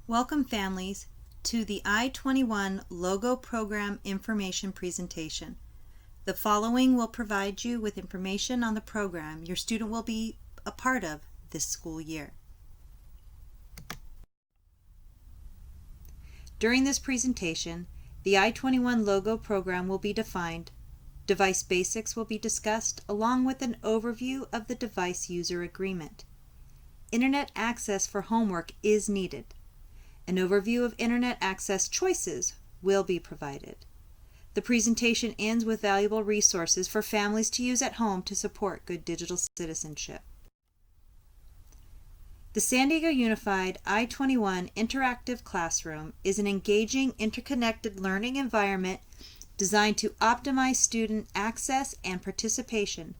Welcome, families, to the I-21 Logo Program Information Presentation. The following will provide you with information on the program your student will be a part of this school year. During this presentation, the I-21 Logo program will be defined, device basics will be discussed, along with an overview of the device user agreement. Internet access for homework is needed. An overview of Internet access choices will be provided. The presentation ends with valuable resources for families to use at home to support good digital citizenship. The San Diego Unified I-21 Interactive Classroom is an engaging, interconnected learning environment designed to optimize student access and participation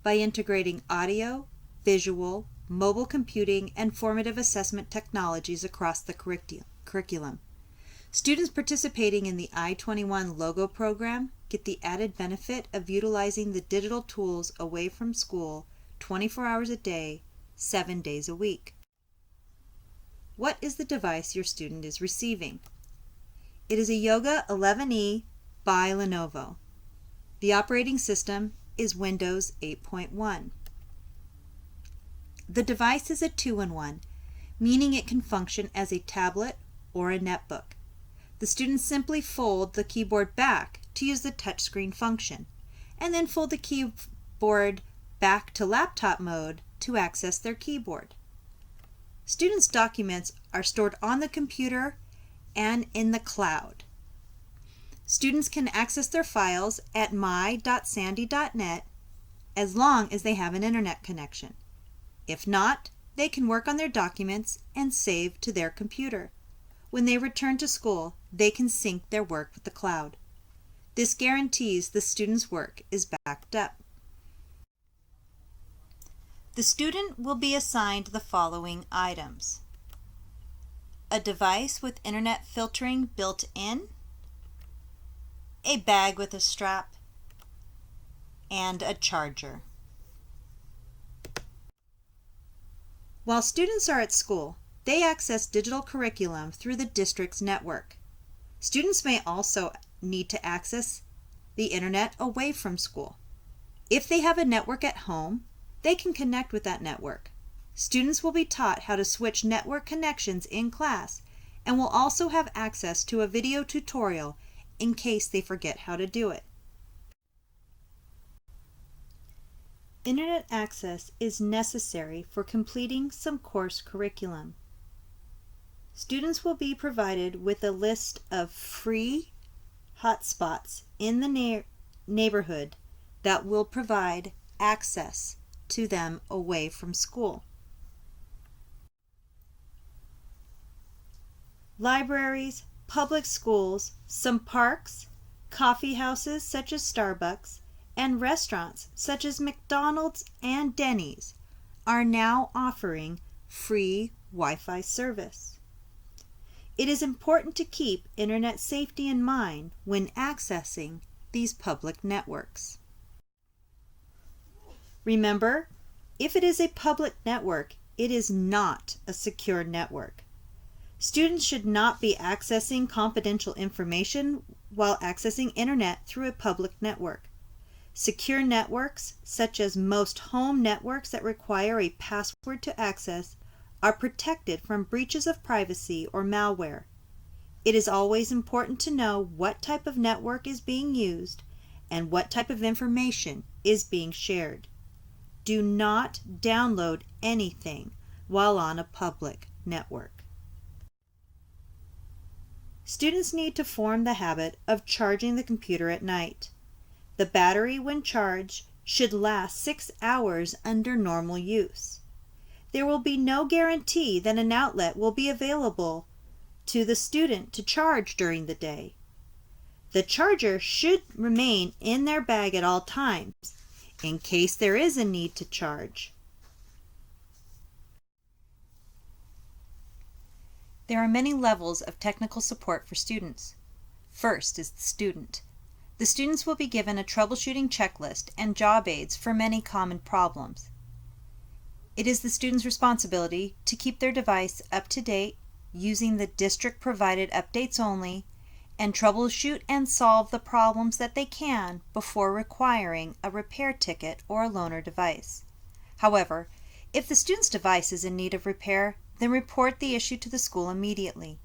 by integrating audio, visual, mobile computing, and formative assessment technologies across the curriculum. Students participating in the I-21 Logo program get the added benefit of utilizing the digital tools away from school 24 hours a day, 7 days a week. What is the device your student is receiving? It is a Yoga 11E by Lenovo. The operating system is Windows 8.1. The device is a 2-in-1, meaning it can function as a tablet or a netbook. The students simply fold the keyboard back to use the touchscreen function, and then fold the keyboard back to laptop mode to access their keyboard. Students' documents are stored on the computer and in the cloud. Students can access their files at my.sandy.net as long as they have an internet connection. If not, they can work on their documents and save to their computer. When they return to school, they can sync their work with the cloud. This guarantees the student's work is backed up. The student will be assigned the following items: a device with internet filtering built in, a bag with a strap, and a charger. While students are at school, they access digital curriculum through the district's network. Students may also need to access the internet away from school. If they have a network at home, they can connect with that network. Students will be taught how to switch network connections in class and will also have access to a video tutorial in case they forget how to do it. Internet access is necessary for completing some course curriculum. Students will be provided with a list of free hotspots in the neighborhood that will provide access to them away from school. Libraries, public schools, some parks, coffee houses such as Starbucks, and restaurants such as McDonald's and Denny's are now offering free Wi-Fi service. It is important to keep internet safety in mind when accessing these public networks. Remember, if it is a public network, it is not a secure network. Students should not be accessing confidential information while accessing internet through a public network. Secure networks, such as most home networks that require a password to access, are protected from breaches of privacy or malware. It is always important to know what type of network is being used and what type of information is being shared. Do not download anything while on a public network. Students need to form the habit of charging the computer at night. The battery, when charged, should last 6 hours under normal use. There will be no guarantee that an outlet will be available to the student to charge during the day. The charger should remain in their bag at all times, in case there is a need to charge. There are many levels of technical support for students. First is the student. The students will be given a troubleshooting checklist and job aids for many common problems. It is the student's responsibility to keep their device up to date, using the district-provided updates only, and troubleshoot and solve the problems that they can before requiring a repair ticket or a loaner device. However, if the student's device is in need of repair, then report the issue to the school immediately.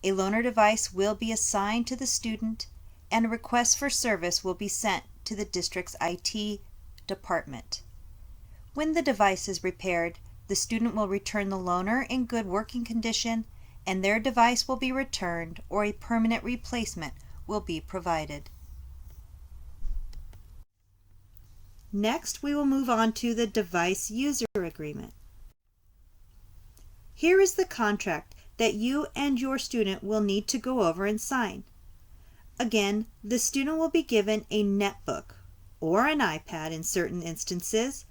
A loaner device will be assigned to the student, and a request for service will be sent to the district's IT department. When the device is repaired, the student will return the loaner in good working condition, and their device will be returned or a permanent replacement will be provided. Next, we will move on to the device user agreement. Here is the contract that you and your student will need to go over and sign. Again, the student will be given a netbook or an iPad in certain instances,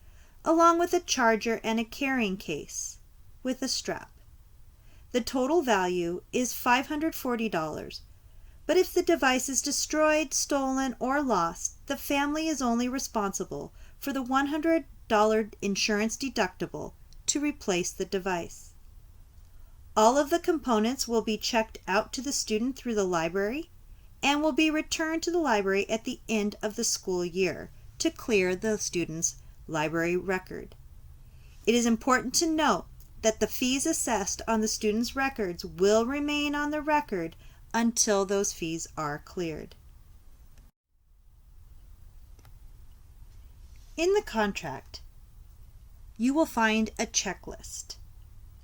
along with a charger and a carrying case with a strap. The total value is $540, but if the device is destroyed, stolen, or lost, the family is only responsible for the $100 insurance deductible to replace the device. All of the components will be checked out to the student through the library and will be returned to the library at the end of the school year to clear the student's library record. It is important to note that the fees assessed on the student's records will remain on the record until those fees are cleared. In the contract, you will find a checklist.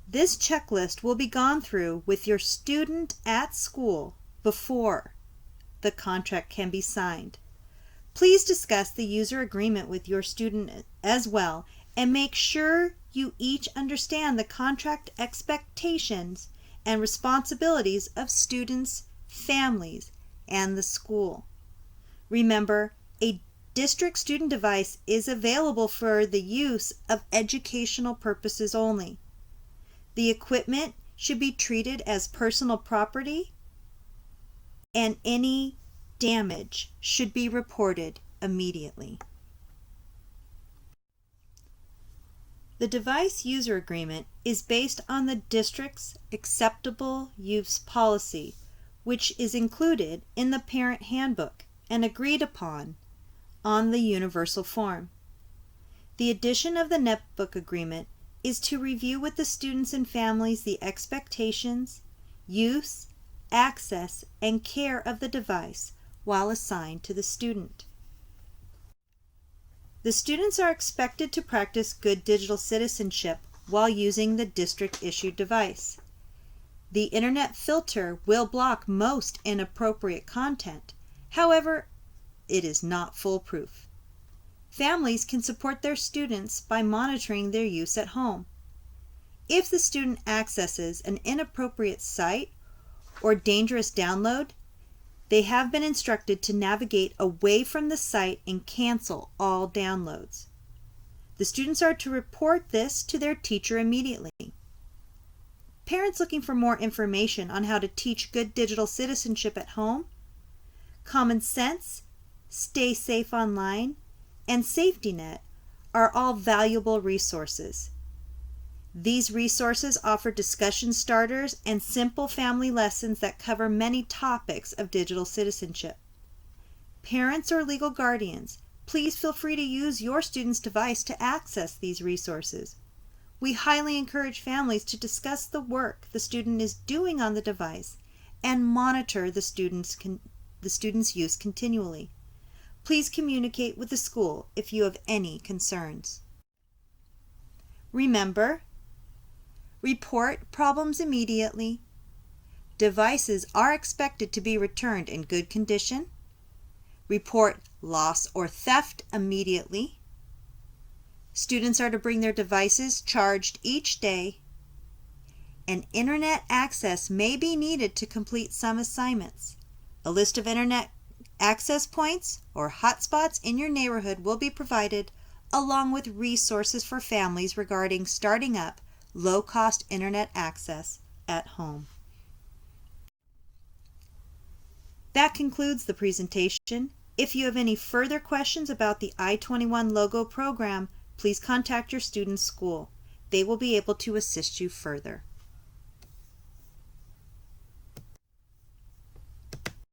This checklist will be gone through with your student at school before the contract can be signed. Please discuss the user agreement with your student as well, and make sure you each understand the contract expectations and responsibilities of students, families, and the school. Remember, a district student device is available for the use of educational purposes only. The equipment should be treated as personal property, and any damage should be reported immediately. The device user agreement is based on the district's acceptable use policy, which is included in the parent handbook and agreed upon on the universal form. The addition of the netbook agreement is to review with the students and families the expectations, use, access, and care of the device while assigned to the student. The students are expected to practice good digital citizenship while using the district-issued device. The internet filter will block most inappropriate content. However, it is not foolproof. Families can support their students by monitoring their use at home. If the student accesses an inappropriate site or dangerous download, they have been instructed to navigate away from the site and cancel all downloads. The students are to report this to their teacher immediately. Parents looking for more information on how to teach good digital citizenship at home, Common Sense, Stay Safe Online, and Safety Net are all valuable resources. These resources offer discussion starters and simple family lessons that cover many topics of digital citizenship. Parents or legal guardians, please feel free to use your student's device to access these resources. We highly encourage families to discuss the work the student is doing on the device and monitor the student's use continually. Please communicate with the school if you have any concerns. Remember, report problems immediately. Devices are expected to be returned in good condition. Report loss or theft immediately. Students are to bring their devices charged each day. And internet access may be needed to complete some assignments. A list of internet access points or hotspots in your neighborhood will be provided, along with resources for families regarding starting up low-cost internet access at home. That concludes the presentation. If you have any further questions about the I-21 Logo program, please contact your student's school. They will be able to assist you further.